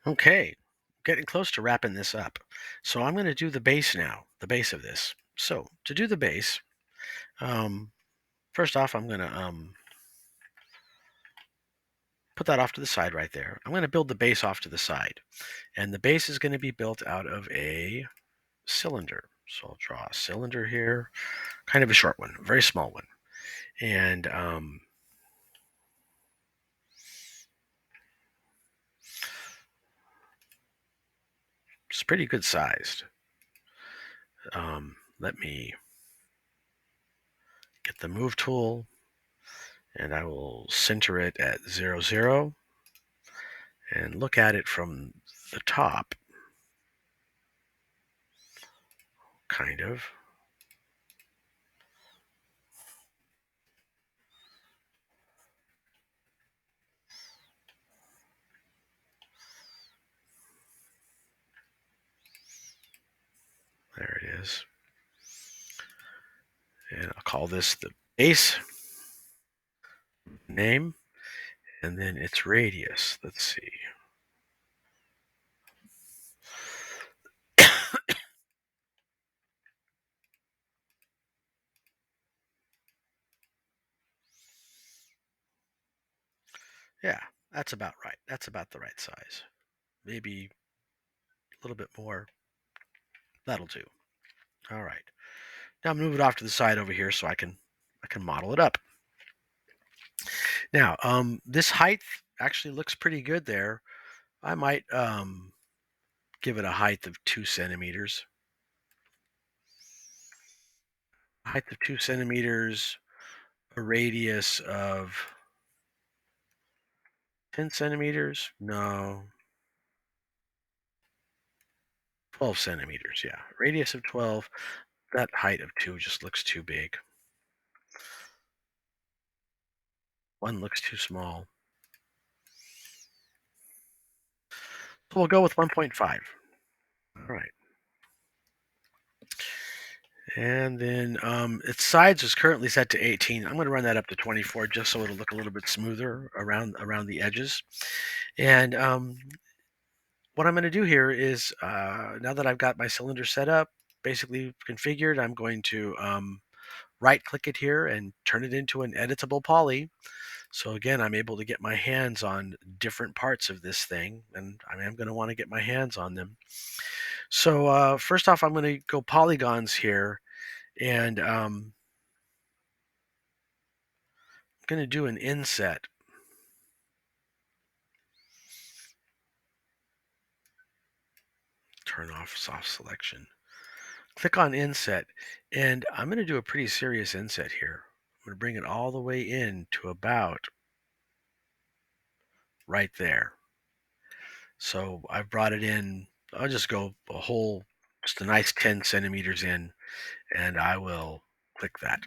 Okay, getting close to wrapping this up. So I'm going to do the base now, the base of this. So to do the base, um, first off, I'm going to put that off to the side right there. I'm going to build the base off to the side. And the base is going to be built out of a cylinder. So I'll draw a cylinder here, kind of a short one, a very small one. And it's pretty good sized. Let me get the move tool and I will center it at 0, 0 and look at it from the top, kind of. There it is. And I'll call this the base name and then its radius. Let's see. Yeah, that's about right. That's about the right size. Maybe a little bit more. That'll do. All right. Now move it off to the side over here so I can model it up. Now, this height actually looks pretty good there. I might give it a height of 2 centimeters. Height of 2 centimeters, a radius of 10 centimeters. No, 12 centimeters. Yeah, radius of 12. That height of 2 just looks too big. 1 looks too small. So we'll go with 1.5. All right. And then its sides is currently set to 18. I'm going to run that up to 24 just so it'll look a little bit smoother around the edges. And what I'm going to do here is now that I've got my cylinder set up, basically configured, I'm going to right click it here and turn it into an editable poly. So again, I'm able to get my hands on different parts of this thing, and I mean, I'm going to want to get my hands on them. So first off, I'm going to go polygons here, and I'm going to do an inset. Turn off soft selection. Click on inset, and I'm going to do a pretty serious inset here. I'm going to bring it all the way in to about right there. So I've brought it in. I'll just go just a nice 10 centimeters in, and I will click that.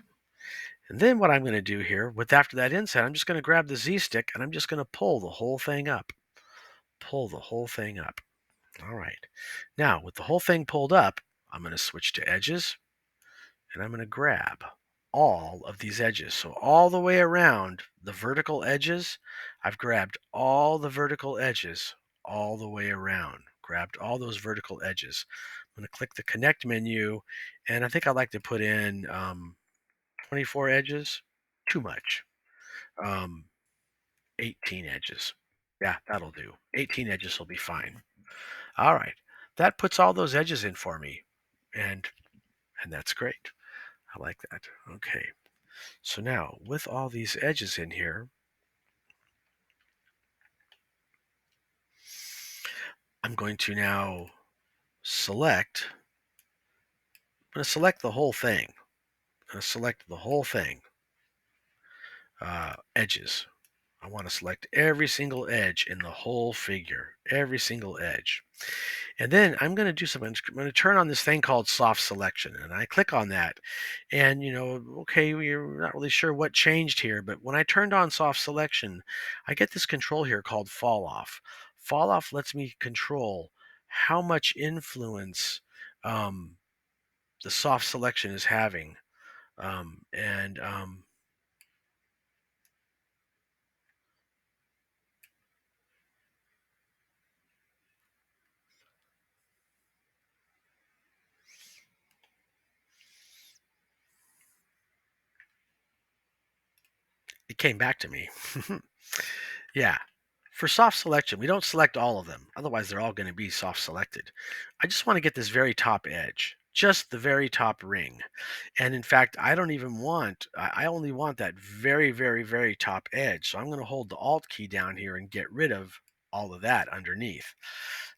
And then what I'm going to do here after that inset, I'm just going to grab the Z stick and I'm just going to pull the whole thing up. Pull the whole thing up. All right. Now, with the whole thing pulled up, I'm going to switch to edges and I'm going to grab all of these edges. So all the way around the vertical edges, I've grabbed all the vertical edges all the way around. Grabbed all those vertical edges. I'm going to click the connect menu, and I think I'd like to put in 24 edges. Too much. Um, 18 edges. Yeah, that'll do. 18 edges will be fine. All right. That puts all those edges in for me. And that's great. I like that. Okay. So now, with all these edges in here, I'm going to now select. I'm going to select the whole thing. I'm going to select the whole thing. Edges. I want to select every single edge in the whole figure. Every single edge. And then I'm going to do something. I'm going to turn on this thing called soft selection. And I click on that. And, okay, we're not really sure what changed here. But when I turned on soft selection, I get this control here called fall off. Fall off lets me control how much influence um, the soft selection is having. And came back to me. Yeah. For soft selection, we don't select all of them. Otherwise, they're all going to be soft selected. I just want to get this very top edge, just the very top ring. And in fact, I don't even want, I only want that very, very, very top edge. So I'm going to hold the Alt key down here and get rid of all of that underneath.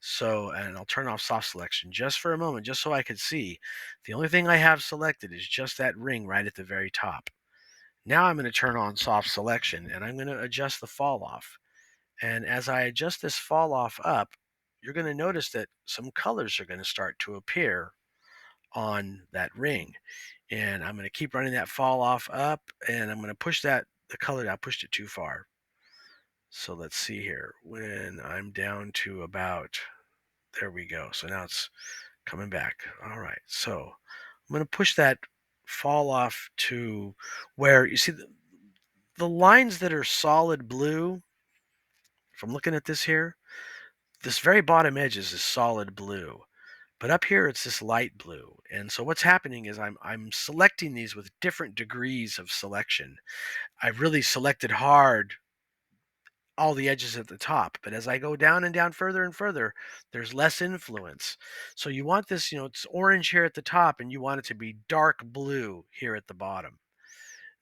So, and I'll turn off soft selection just for a moment, just so I can see. The only thing I have selected is just that ring right at the very top. Now I'm going to turn on soft selection and I'm going to adjust the fall off. And as I adjust this fall off up, you're going to notice that some colors are going to start to appear on that ring. And I'm going to keep running that fall off up and I'm going to push the color, I pushed it too far. So let's see here. When I'm down to about, there we go. So now it's coming back. All right. So I'm going to push that fall off to where you see the lines that are solid blue. If I'm looking at this here, this very bottom edge is a solid blue. But up here it's this light blue. And so what's happening is I'm selecting these with different degrees of selection. I've really selected hard all the edges at the top, but as I go down and down further and further, there's less influence. So you want this, it's orange here at the top and you want it to be dark blue here at the bottom.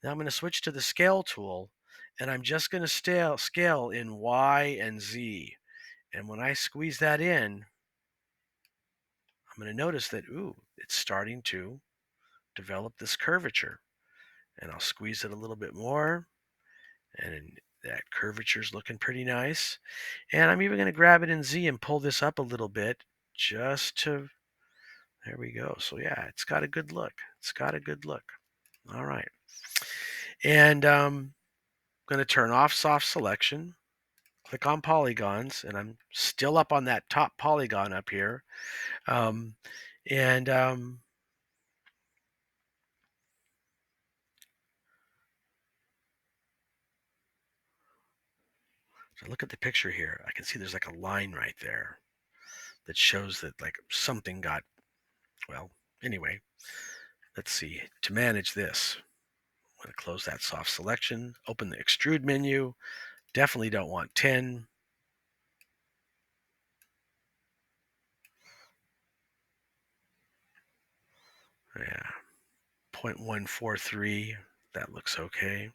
Now I'm going to switch to the scale tool and I'm just going to scale in Y and Z. And when I squeeze that in, I'm going to notice that, ooh, it's starting to develop this curvature. And I'll squeeze it a little bit more. And that curvature is looking pretty nice. And I'm even going to grab it in Z and pull this up a little bit just to, there we go. So yeah, it's got a good look. It's got a good look. All right. And I'm going to turn off soft selection, click on polygons, and I'm still up on that top polygon up here. Um, and So look at the picture here. I can see there's like a line right there that shows that like something got, well, anyway, let's see. To manage this, I'm going to close that soft selection, open the extrude menu. Definitely don't want 10. Yeah, 0.143. That looks okay.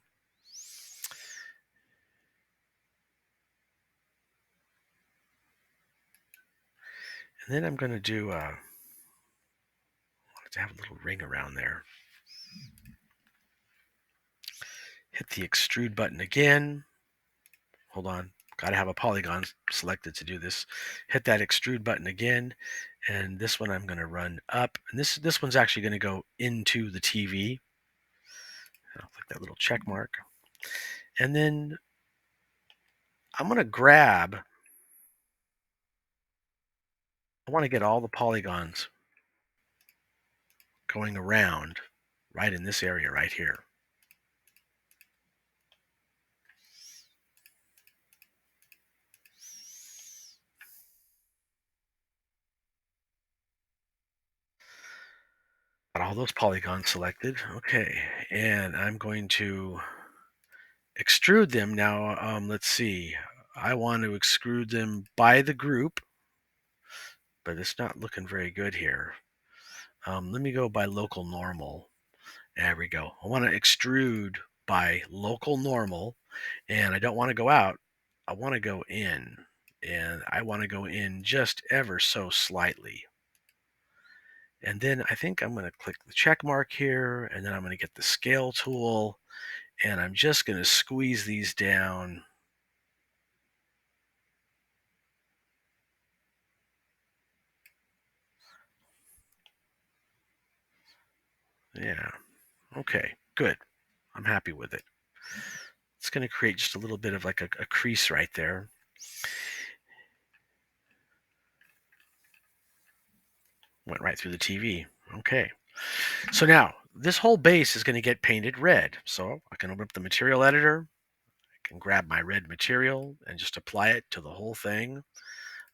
And then I'm going to do, I want to have a little ring around there. Hit the extrude button again. Hold on. Got to have a polygon selected to do this. Hit that extrude button again. And this one I'm going to run up. And this one's actually going to go into the TV. I'll click that little check mark. And then I'm going to grab, I want to get all the polygons going around right in this area right here. Got all those polygons selected. Okay. And I'm going to extrude them now. Let's see. I want to extrude them by the group, but it's not looking very good here. Let me go by local normal. There we go. I want to extrude by local normal, and I don't want to go out. I want to go in, and I want to go in just ever so slightly. And then I think I'm going to click the check mark here, and then I'm going to get the scale tool, and I'm just going to squeeze these down. Yeah. Okay, good. I'm happy with it. It's going to create just a little bit of like a crease right there. Went right through the TV. Okay. So now this whole base is going to get painted red. So I can open up the material editor. I can grab my red material and just apply it to the whole thing.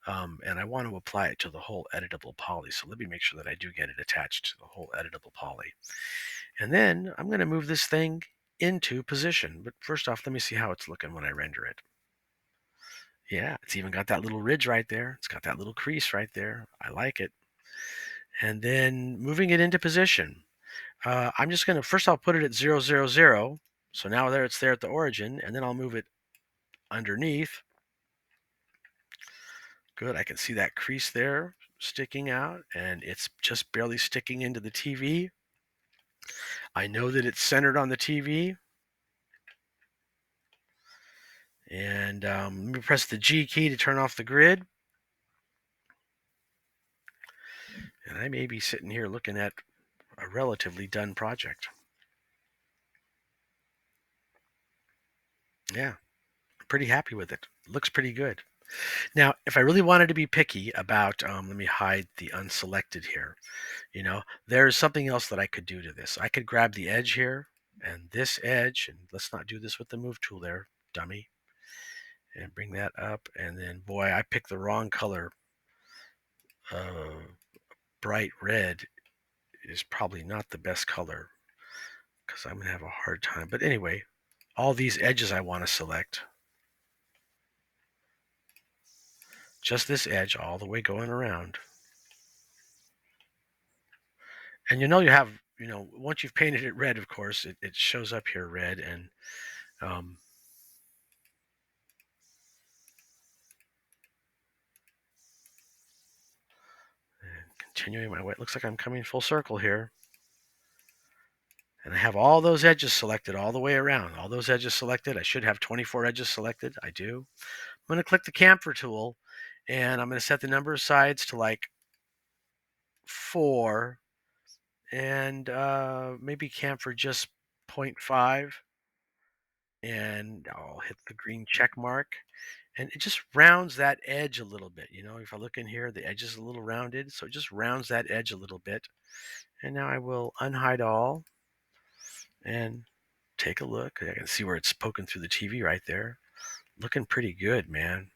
And I want to apply it to the whole editable poly. So let me make sure that I do get it attached to the whole editable poly. And then I'm going to move this thing into position. But first off, let me see how it's looking when I render it. Yeah, it's even got that little ridge right there. It's got that little crease right there. I like it. And then moving it into position. I'm just going to, first I'll put it at 0, 0, 0. So now there it's there at the origin, and then I'll move it underneath. Good, I can see that crease there sticking out, and it's just barely sticking into the TV. I know that it's centered on the TV. And let me press the G key to turn off the grid. And I may be sitting here looking at a relatively done project. Yeah, I'm pretty happy with it. Looks pretty good. Now, if I really wanted to be picky about, let me hide the unselected here. There's something else that I could do to this. I could grab the edge here and this edge, and let's not do this with the move tool there, dummy, and bring that up. And then, boy, I picked the wrong color. Bright red is probably not the best color because I'm going to have a hard time. But anyway, all these edges I want to select. Just this edge all the way going around. And once you've painted it red, of course, it shows up here red. And um, continuing my way, it looks like I'm coming full circle here. And I have all those edges selected all the way around. All those edges selected. I should have 24 edges selected. I do. I'm going to click the chamfer tool, and I'm going to set the number of sides to like 4, and maybe chamfer just 0.5. And I'll hit the green check mark, and it just rounds that edge a little bit. If I look in here, the edge is a little rounded, so it just rounds that edge a little bit. And now I will unhide all and take a look. I can see where it's poking through the TV right there. Looking pretty good, man.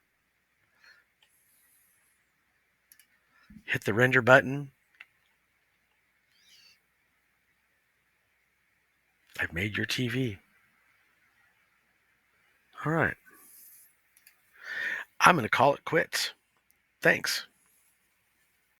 Hit the render button. I've made your TV. All right. I'm going to call it quits. Thanks.